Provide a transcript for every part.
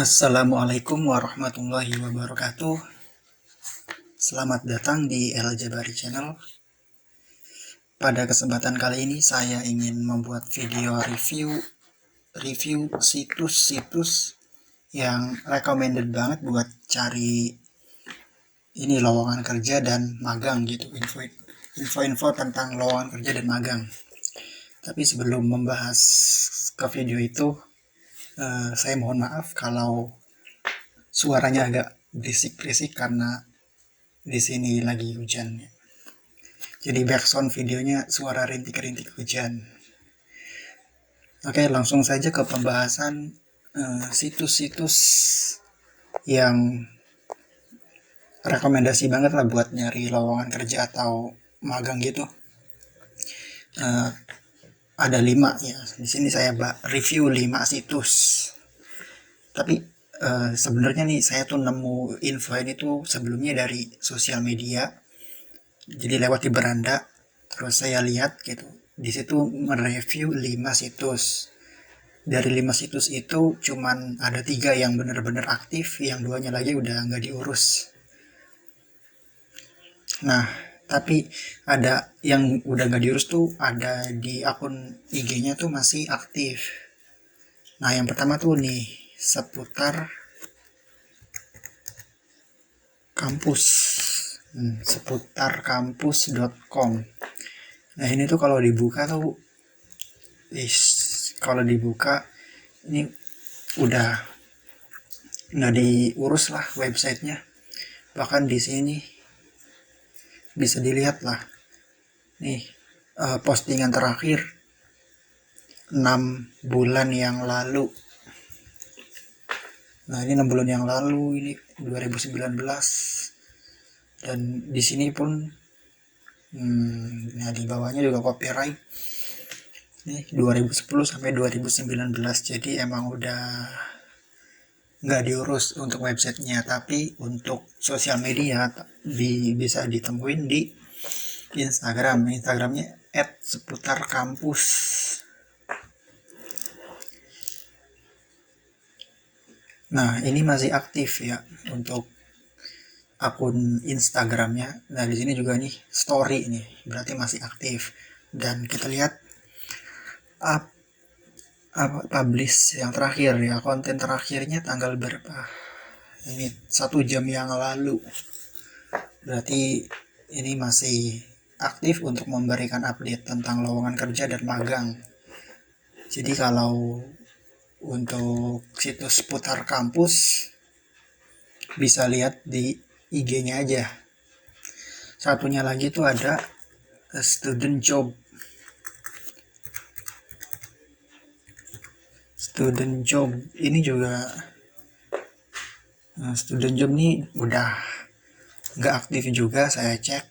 Assalamualaikum warahmatullahi wabarakatuh. Selamat datang di El Jabari Channel. Pada kesempatan kali ini saya ingin membuat video review situs-situs yang recommended banget buat cari ini lowongan kerja dan magang gitu, info-info tentang lowongan kerja dan magang. Tapi sebelum membahas ke video itu, saya mohon maaf kalau suaranya agak berisik-berisik karena di sini lagi hujan. Jadi background videonya suara rintik-rintik hujan. Oke, langsung saja ke pembahasan situs-situs yang rekomendasi banget lah buat nyari lowongan kerja atau magang gitu. Ada 5 ya. Di sini saya review 5 situs. Tapi sebenarnya nih saya tuh nemu info ini tuh sebelumnya dari sosial media. Jadi lewat di beranda, terus saya lihat gitu. Di situ mereview 5 situs. Dari 5 situs itu cuman ada 3 yang benar-benar aktif, yang 2-nya lagi udah nggak diurus. Nah, tapi ada yang udah nggak diurus tuh ada di akun IG-nya tuh masih aktif. Nah, yang pertama tuh nih seputar kampus, seputarkampus.com. Nah, ini tuh kalau dibuka tuh ini udah nggak diurus lah websitenya. Bahkan di sini bisa dilihat lah nih postingan terakhir 6 bulan yang lalu. Nah, ini 6 bulan yang lalu, ini 2019. Dan di sini pun nah di bawahnya juga copyright. Ini 2010 sampai 2019. Jadi emang udah nggak diurus untuk websitenya, tapi untuk sosial media bisa ditemuin di Instagramnya @seputarkampus. Nah, ini masih aktif ya untuk akun Instagramnya. Nah, di sini juga nih story nih, berarti masih aktif. Dan kita lihat publish yang terakhir ya, konten terakhirnya tanggal berapa? Ini 1 jam yang lalu. Berarti ini masih aktif untuk memberikan update tentang lowongan kerja dan magang. Jadi kalau untuk situs seputar kampus bisa lihat di IG-nya aja. Satunya lagi tuh ada student job. Ini juga student job nih udah nggak aktif juga, saya cek.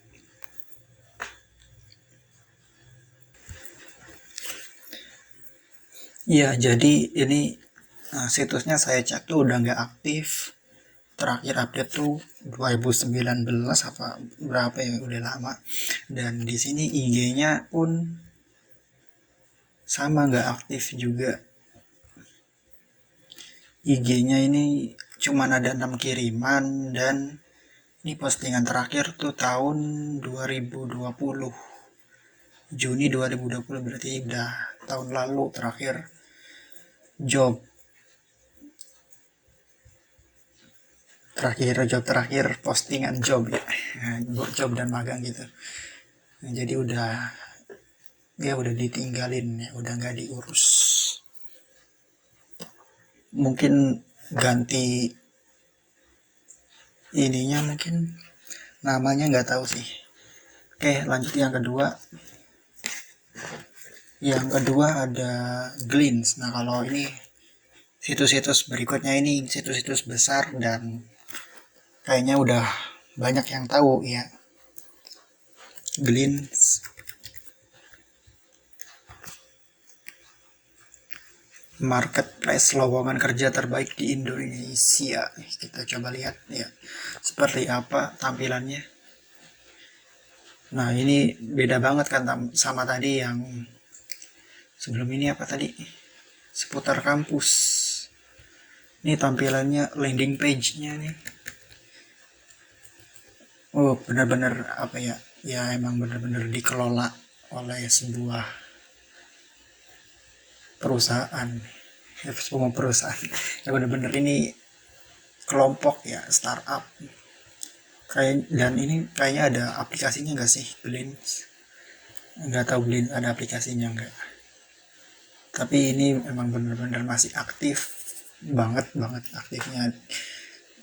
Iya, jadi ini situsnya saya cek tuh udah nggak aktif. Terakhir update tuh 2019 apa berapa ya, udah lama. Dan di sini IG-nya pun sama nggak aktif juga. IG-nya ini cuman ada 6 kiriman, dan ini postingan terakhir tuh tahun 2020. Juni 2020, berarti udah tahun lalu terakhir job terakhir postingan job ya, job dan magang gitu. Nah, jadi udah ditinggalin ya, udah nggak diurus. Mungkin ganti ininya, mungkin namanya nggak tahu sih. Oke, lanjut yang kedua. Yang kedua ada Glints. Nah, kalau ini situs-situs berikutnya ini situs-situs besar dan kayaknya udah banyak yang tahu ya. Glints marketplace lowongan kerja terbaik di Indonesia. Kita coba lihat ya seperti apa tampilannya. Nah, ini beda banget kan sama tadi yang sebelum ini. Apa tadi? Seputar kampus. Ini tampilannya landing page-nya nih. Oh, benar-benar apa ya? Ya emang benar-benar dikelola oleh sebuah perusahaan. Ya, semua perusahaan. Ya benar-benar ini kelompok ya, startup. Dan ini kayaknya ada aplikasinya nggak sih, Blend? Nggak tahu Blend ada aplikasinya nggak. Tapi ini emang benar-benar masih aktif banget aktifnya.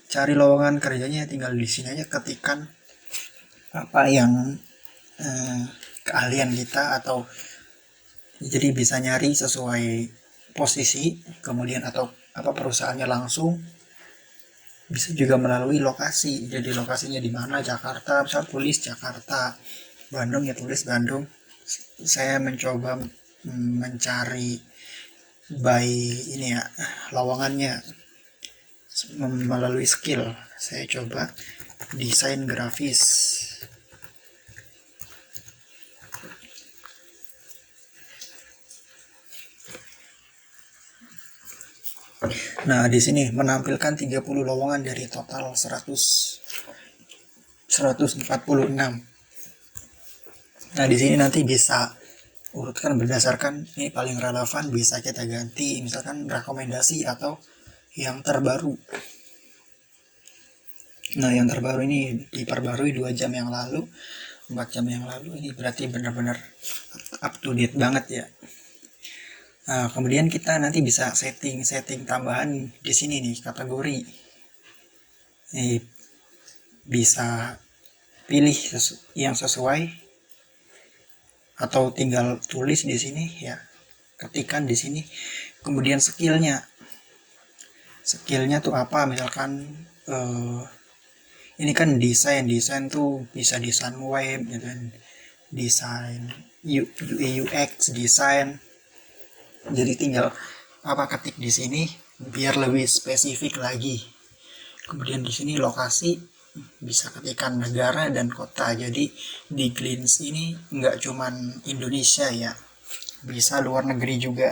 Cari lowongan kerjanya tinggal di sini aja, ketikan apa yang keahlian kita, atau jadi bisa nyari sesuai posisi, kemudian atau apa perusahaannya langsung. Bisa juga melalui lokasi, jadi lokasinya di mana, Jakarta, misal tulis Jakarta, Bandung ya tulis Bandung. Saya mencoba mencari by ini ya, lowongannya melalui skill. Saya coba desain grafis. Nah, di sini menampilkan 30 lowongan dari total 146. Nah, di sini nanti bisa urutkan berdasarkan ini paling relevan, bisa kita ganti misalkan rekomendasi atau yang terbaru. Nah, yang terbaru ini diperbarui 2 jam yang lalu, 4 jam yang lalu. Ini berarti benar-benar up to date banget ya. Nah, kemudian kita nanti bisa setting tambahan di sini nih, kategori. Ini bisa pilih yang sesuai atau tinggal tulis di sini ya. Ketikan di sini. Kemudian skillnya tuh apa? Misalkan ini kan desain tuh bisa desain web, desain UI UX, desain. Jadi tinggal apa ketik di sini biar lebih spesifik lagi. Kemudian di sini lokasi bisa ketikkan negara dan kota. Jadi di Glints ini nggak cuman Indonesia ya, bisa luar negeri juga.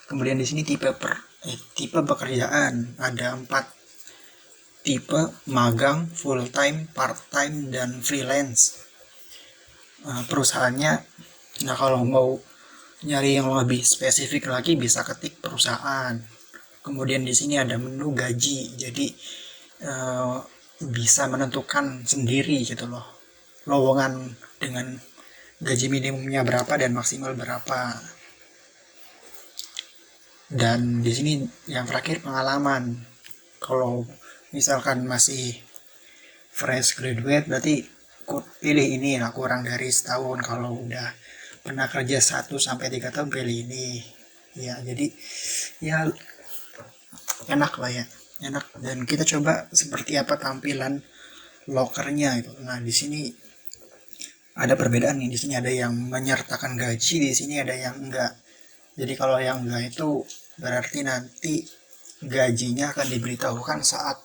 Kemudian di sini tipe pekerjaan ada 4 tipe: magang, full time, part time, dan freelance. Perusahaannya, nah kalau mau nyari yang lebih spesifik lagi bisa ketik perusahaan. Kemudian di sini ada menu gaji, jadi bisa menentukan sendiri gitu loh, lowongan dengan gaji minimumnya berapa dan maksimal berapa. Dan di sini yang terakhir pengalaman. Kalau misalkan masih fresh graduate berarti pilih ini lah, kurang dari setahun. Kalau udah pernah kerja 1-3 tahun pilih ini ya. Jadi ya enak lah ya, enak. Dan kita coba seperti apa tampilan lokernya itu. Nah, di sini ada perbedaan nih. Di sini ada yang menyertakan gaji, di sini ada yang enggak. Jadi kalau yang enggak itu berarti nanti gajinya akan diberitahukan saat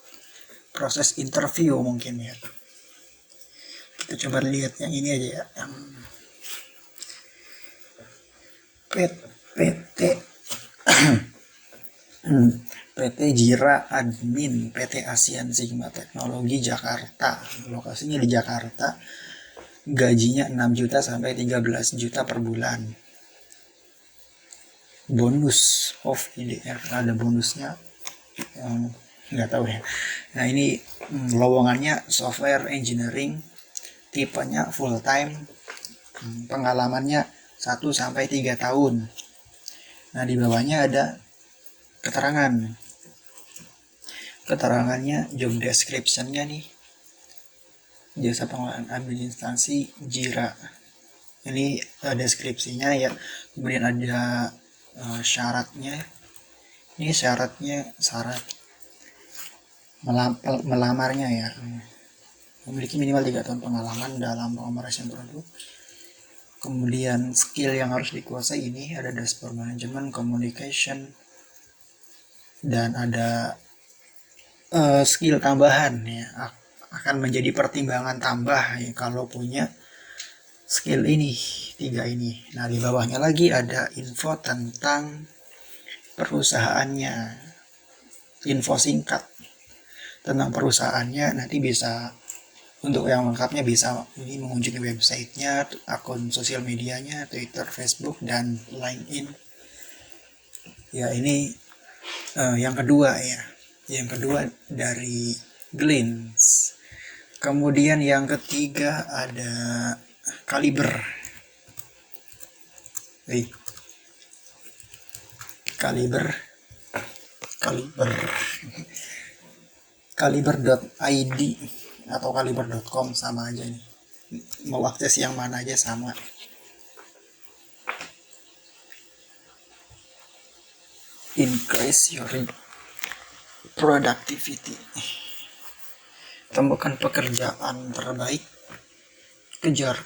proses interview mungkin ya. Kita coba lihat yang ini aja ya, yang PT PT Jira Admin, PT Asian Sigma Teknologi Jakarta. Lokasinya di Jakarta. Gajinya 6 juta sampai 13 juta per bulan. Bonus IDR, ada bonusnya. Nggak tahu ya. Nah, ini lowongannya software engineering, tipenya full time, pengalamannya 1-3 tahun. Nah, di bawahnya ada keterangannya, job description-nya nih, jasa pengelolaan admin instansi Jira. Ini deskripsinya ya. Kemudian ada syaratnya. Ini syarat melamarnya ya, memiliki minimal 3 tahun pengalaman dalam pengoperasian produk. Kemudian skill yang harus dikuasai ini ada dashboard management, communication, dan ada skill tambahan ya, akan menjadi pertimbangan tambah ya, kalau punya skill ini, 3 ini. Nah, di bawahnya lagi ada info tentang perusahaannya. info singkat tentang perusahaannya. Nanti bisa, untuk yang lengkapnya bisa ini mengunjungi websitenya, akun sosial medianya, Twitter, Facebook, dan LinkedIn. Ya, ini yang kedua ya. Yang kedua dari Glints. Kemudian yang ketiga ada Kaliber. Kaliber.id atau kaliber.com sama aja nih. Mau akses yang mana aja sama. Increase your productivity. Temukan pekerjaan terbaik. Kejar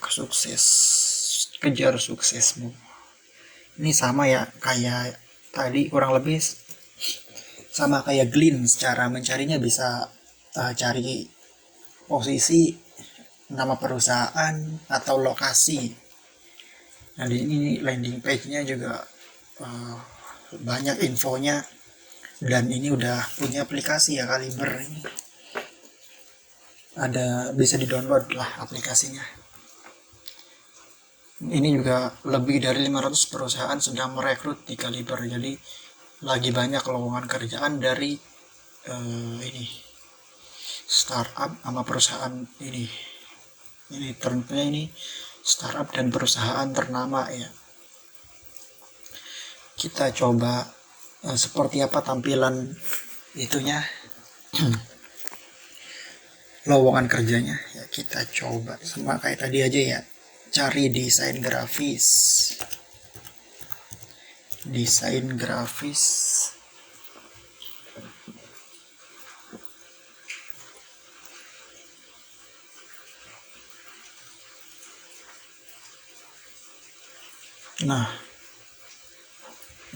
suksesmu. Ini sama ya kayak tadi, kurang lebih sama kayak Glints. Cara mencarinya bisa cari posisi, nama perusahaan, atau lokasi. Nah, di ini landing page-nya juga banyak infonya, dan ini udah punya aplikasi ya, Kaliber ini. Bisa di-download lah aplikasinya. Ini juga lebih dari 500 perusahaan sedang merekrut di Kaliber. Jadi lagi banyak lowongan kerjaan dari ini startup sama perusahaan ini ternyata ini startup dan perusahaan ternama ya. Kita coba seperti apa tampilan itunya lowongan kerjanya ya. Kita coba sama kayak tadi aja ya, cari desain grafis. Nah,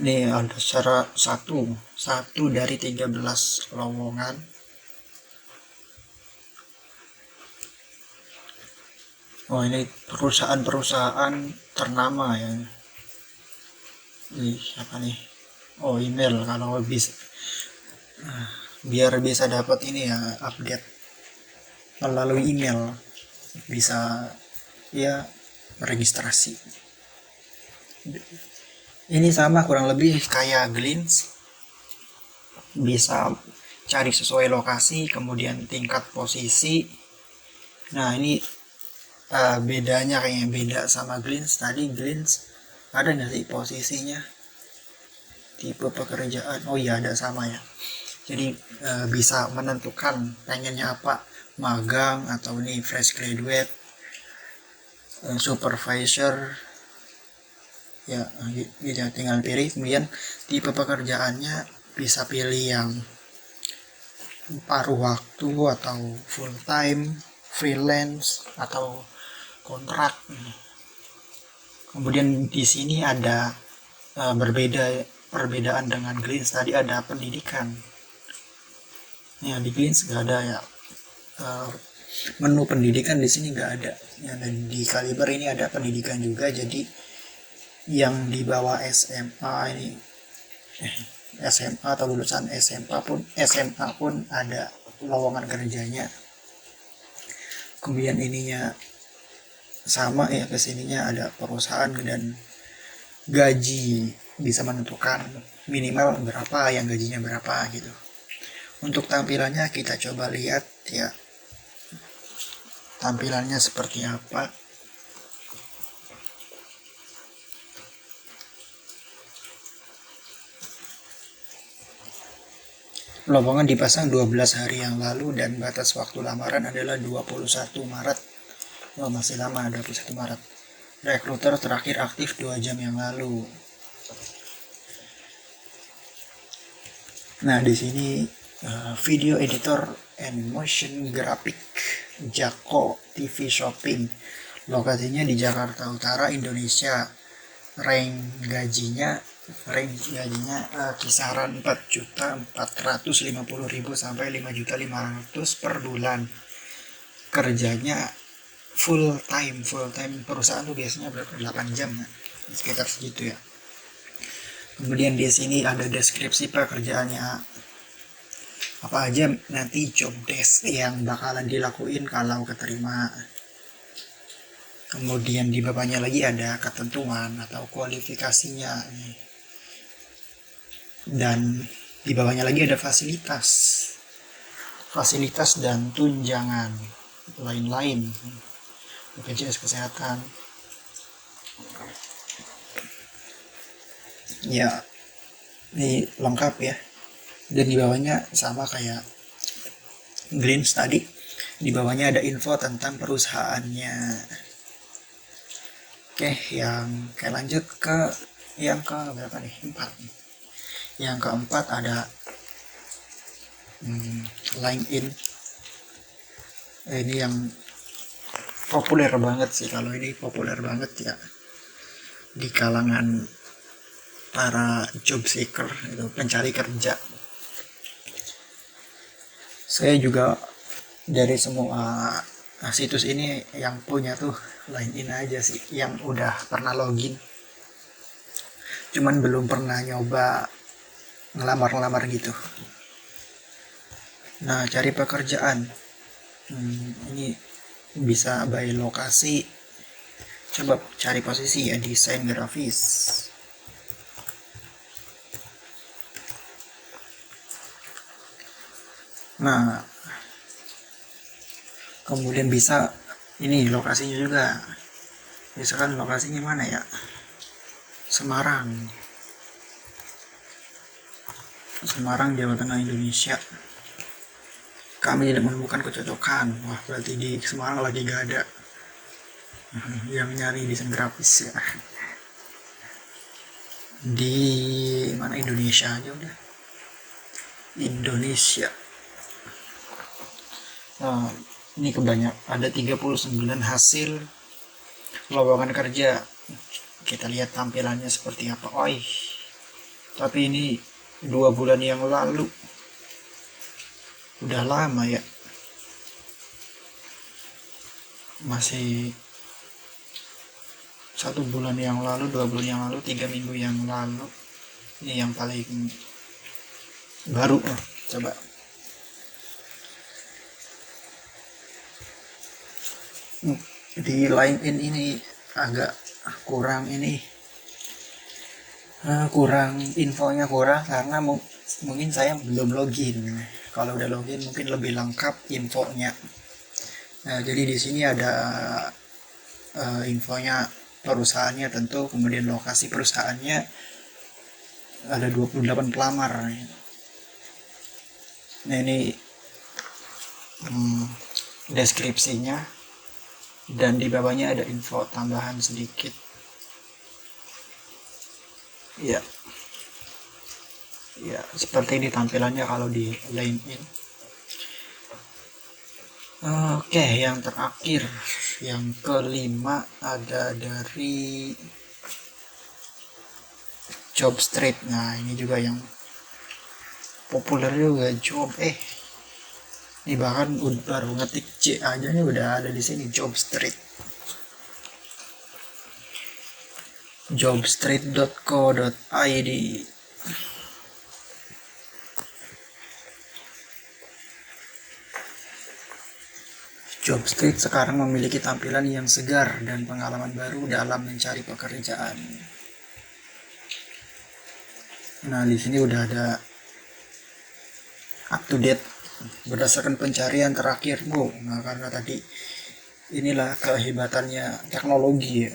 ini ada satu dari 13 lowongan. Oh, ini perusahaan ternama ya. Ini siapa nih? Oh, email, kalau bisa biar bisa dapat ini ya, update melalui email, bisa ya registrasi. Ini sama kurang lebih kayak Glints, bisa cari sesuai lokasi, kemudian tingkat posisi. Nah, ini bedanya kayaknya beda sama Glints. Tadi Glints ada nggak sih posisinya, tipe pekerjaan? Oh iya, ada, sama ya. Jadi bisa menentukan pengennya apa, magang atau ini fresh graduate, supervisor ya gitu, tinggal pilih. Kemudian tipe pekerjaannya bisa pilih yang paruh waktu atau full time, freelance atau kontrak. Kemudian di sini ada perbedaan dengan Glints. Tadi ada pendidikan ya, di Glints nggak ada ya, menu pendidikan di sini nggak ada ya. Dan di Kaliber ini ada pendidikan juga, jadi yang di bawah SMA ini SMA atau lulusan SMA pun ada lowongan kerjanya. Kemudian ininya sama ya, kesininya ada perusahaan dan gaji, bisa menentukan minimal berapa, yang gajinya berapa gitu. Untuk tampilannya kita coba lihat ya, tampilannya seperti apa. Lowongan dipasang 12 hari yang lalu dan batas waktu lamaran adalah 21 Maret. Oh, masih lama, 21 Maret. Rekruter terakhir aktif 2 jam yang lalu. Nah, di sini video editor and motion graphic Jako TV Shopping. Lokasinya di Jakarta Utara, Indonesia. Range gajinya kisaran 4.450.000 sampai 5.500.000 per bulan. Kerjanya full time. Perusahaan tuh biasanya berapa, 8 jam ya, sekitar segitu ya. Kemudian di sini ada deskripsi pekerjaannya. apa aja nanti job desk yang bakalan dilakuin kalau keterima. Kemudian di bawahnya lagi ada ketentuan atau kualifikasinya, dan di bawahnya lagi ada fasilitas dan tunjangan lain-lain, BPJS kesehatan. Ya, ini lengkap ya. Dan di bawahnya sama kayak Glints tadi, di bawahnya ada info tentang perusahaannya. Oke, lanjut ke yang ke berapa nih? 4. Yang keempat ada LinkedIn. Ini yang populer banget sih, kalau ini populer banget ya di kalangan para job seeker, itu pencari kerja. Saya juga dari semua situs ini yang punya tuh LinkedIn aja sih, yang udah pernah login, cuman belum pernah nyoba ngelamar gitu. Nah, cari pekerjaan, ini bisa by lokasi. Coba cari posisi ya, desain grafis. Nah, kemudian bisa ini lokasinya juga, misalkan lokasinya mana ya, Semarang, Jawa Tengah, Indonesia. Kami tidak menemukan kecocokan. Wah, berarti di Semarang lagi gak ada yang nyari desain grafis ya. Di mana, Indonesia aja udah, Indonesia. Nah, ini ada 39 hasil lowongan kerja. Kita lihat tampilannya seperti apa. Tapi ini 2 bulan yang lalu, udah lama ya, masih 1 bulan yang lalu, 2 bulan yang lalu, 3 minggu yang lalu. Ini yang paling baru. Coba di LinkedIn ini agak kurang infonya karena mungkin saya belum login. Kalau udah login mungkin lebih lengkap infonya. Nah, jadi di sini ada infonya perusahaannya tentu, kemudian lokasi perusahaannya, ada 28 pelamar. Nah, ini deskripsinya, dan di bawahnya ada info tambahan sedikit ya. Seperti ini tampilannya kalau di LinkedIn. Oke, yang terakhir, yang kelima, ada dari Jobstreet. Nah, ini juga yang populer juga, ini bahkan baru ngetik C aja nih udah ada di sini, Jobstreet. Jobstreet.co.id. Jobstreet sekarang memiliki tampilan yang segar dan pengalaman baru dalam mencari pekerjaan. Nah, di sini udah ada up to date berdasarkan pencarian terakhir. Nah, karena tadi inilah kehebatannya teknologi ya.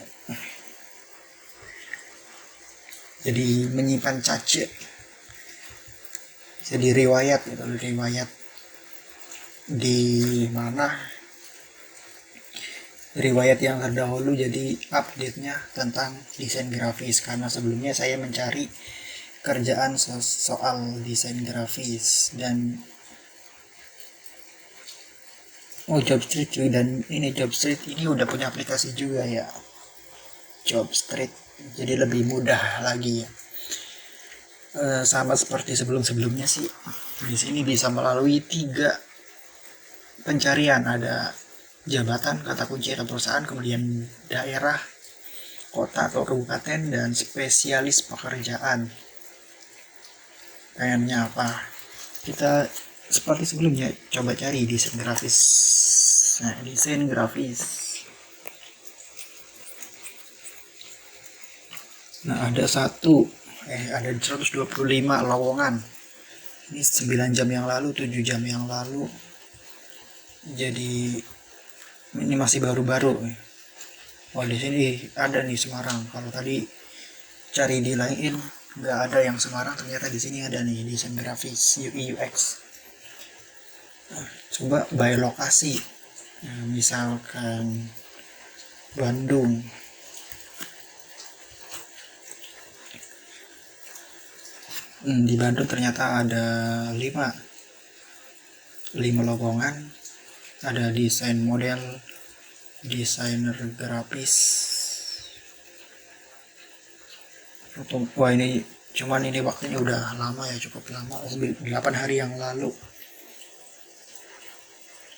Jadi menyimpan cache, jadi riwayat di mana, riwayat yang terdahulu jadi update-nya tentang desain grafis, karena sebelumnya saya mencari kerjaan soal desain grafis. Dan Jobstreet cuy, dan ini Jobstreet ini udah punya aplikasi juga ya, Jobstreet, jadi lebih mudah lagi ya. Sama seperti sebelumnya sih, di sini bisa melalui 3 pencarian, ada jabatan, kata kunci atau perusahaan, kemudian daerah, kota atau kabupaten, dan spesialis pekerjaan. Pengennya apa? Kita seperti sebelumnya, coba cari desain grafis. Nah, desain grafis. Nah, ada 125 lowongan. Ini 9 jam yang lalu, 7 jam yang lalu. Jadi ini masih baru-baru. Oh, di sini ada nih Semarang. Kalau tadi cari di LinkedIn nggak ada yang Semarang, ternyata di sini ada nih desain grafis UI UX. Coba by lokasi. Nah, misalkan Bandung. Di Bandung ternyata ada 5 lowongan. Ada desain model, desainer grafis. Wah, ini cuman ini waktunya udah lama ya, cukup lama, 8 hari yang lalu.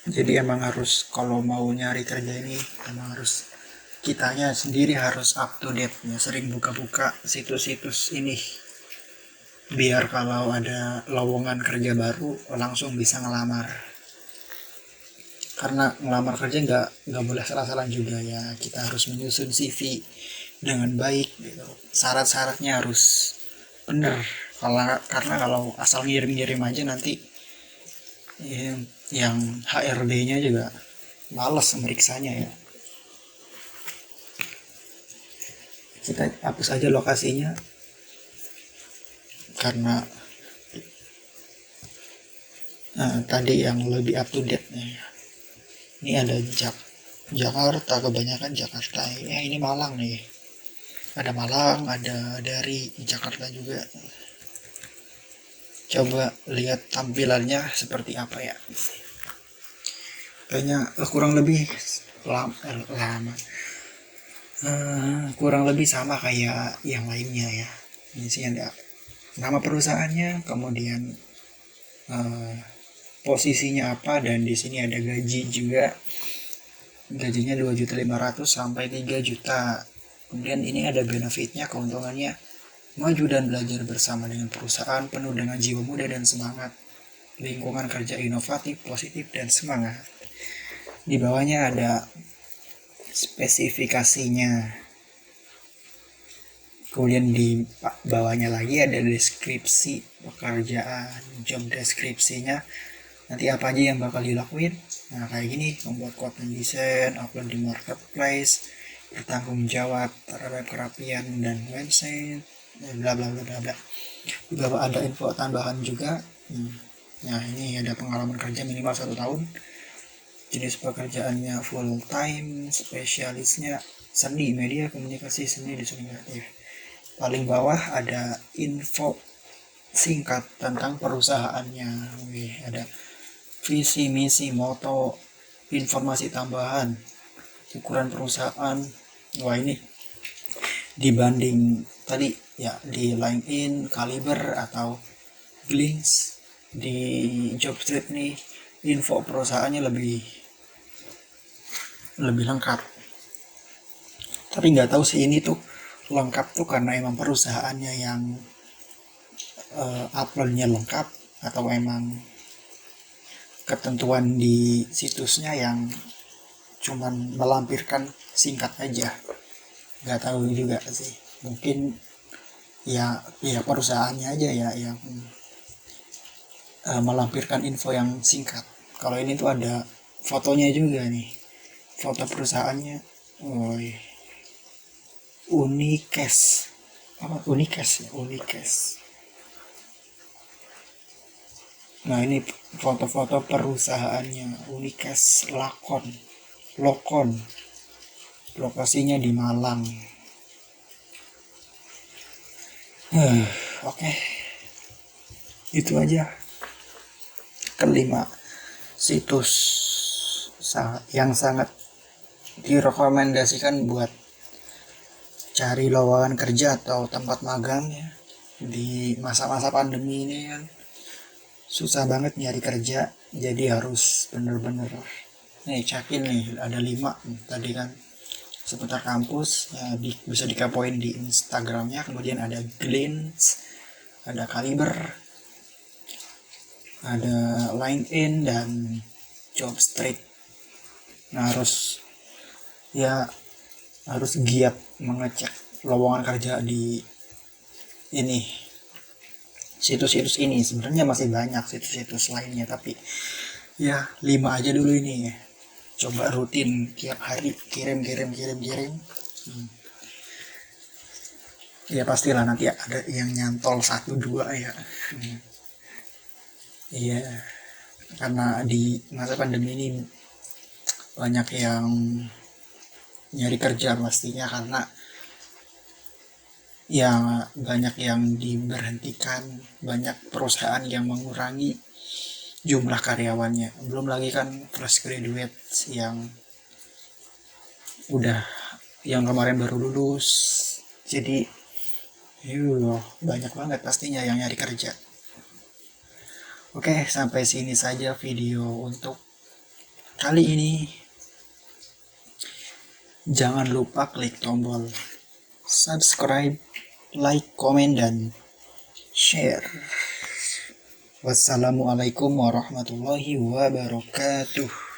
Jadi emang harus, kalau mau nyari kerja ini emang harus kitanya sendiri harus up to date ya, sering buka-buka situs-situs ini biar kalau ada lowongan kerja baru langsung bisa ngelamar. Karena ngelamar kerja nggak boleh salah-salah juga ya, kita harus menyusun CV dengan baik gitu. Syarat-syaratnya harus benar, karena kalau asal ngirim-ngirim aja nanti yang HRD-nya juga males meriksanya ya. Kita hapus aja lokasinya karena tadi yang lebih up to date nih. Ini ada Jakarta, kebanyakan Jakarta. Ini Malang nih. Ada Malang, ada dari Jakarta juga. Coba lihat tampilannya seperti apa ya. Kayaknya kurang lebih lama. Kurang lebih sama kayak yang lainnya ya. Di sini ada nama perusahaannya, kemudian posisinya apa, dan di sini ada gaji juga. Gajinya 2.500.000 sampai 3 juta. Kemudian ini ada benefitnya, keuntungannya: maju dan belajar bersama dengan perusahaan penuh dengan jiwa muda dan semangat, lingkungan kerja inovatif, positif, dan semangat. Di bawahnya ada spesifikasinya. Kemudian di bawahnya lagi ada deskripsi pekerjaan, job deskripsinya. Nanti apa aja yang bakal dilakuin. Nah, kayak gini: membuat konten desain, upload di marketplace, bertanggung jawab terhadap kerapian dan website, bla bla bla bla bla. Di bawah ada info tambahan juga. Nah, ini ada pengalaman kerja minimal 1 tahun, jenis pekerjaannya full time, spesialisnya seni, media, komunikasi, seni, desain kreatif. Paling bawah ada info singkat tentang perusahaannya. Ada visi, misi, moto, informasi tambahan, ukuran perusahaan. Wah, ini dibanding tadi ya di LinkedIn, Kaliber atau Glints, di Jobstreet nih info perusahaannya lebih lengkap. Tapi nggak tahu sih ini tuh lengkap tuh karena emang perusahaannya yang uploadnya lengkap, atau emang ketentuan di situsnya yang cuman melampirkan singkat aja. Nggak tahu juga sih, mungkin ya perusahaannya aja ya yang melampirkan info yang singkat. Kalau ini tuh ada fotonya juga nih, foto perusahaannya. Unikes, Unikes. Nah, ini foto-foto perusahaannya, Unikes Lokon. Lokasinya di Malang. Oke. Itu aja kelima situs yang sangat direkomendasikan buat cari lowongan kerja atau tempat magang ya. Di masa-masa pandemi ini kan susah banget nyari kerja, jadi harus bener-bener cekin nih. Ada 5 tadi kan seputar kampus ya, bisa dikepoin di Instagramnya. Kemudian ada Glints, ada Kaliber, ada LinkedIn dan Jobstreet. Nah, harus giat mengecek lowongan kerja di ini situs-situs ini. Sebenarnya masih banyak situs-situs lainnya, tapi ya 5 aja dulu ini ya. Coba rutin tiap hari kirim. Ya pastilah nanti ada yang nyantol 1-2 ya. Iya, karena di masa pandemi ini banyak yang nyari kerja pastinya, karena ya banyak yang diberhentikan, banyak perusahaan yang mengurangi jumlah karyawannya. Belum lagi kan fresh graduate yang kemarin baru lulus. Jadi banyak banget pastinya yang nyari kerja. Oke, sampai sini saja video untuk kali ini. Jangan lupa klik tombol subscribe, like, komen, dan share. Wassalamualaikum warahmatullahi wabarakatuh.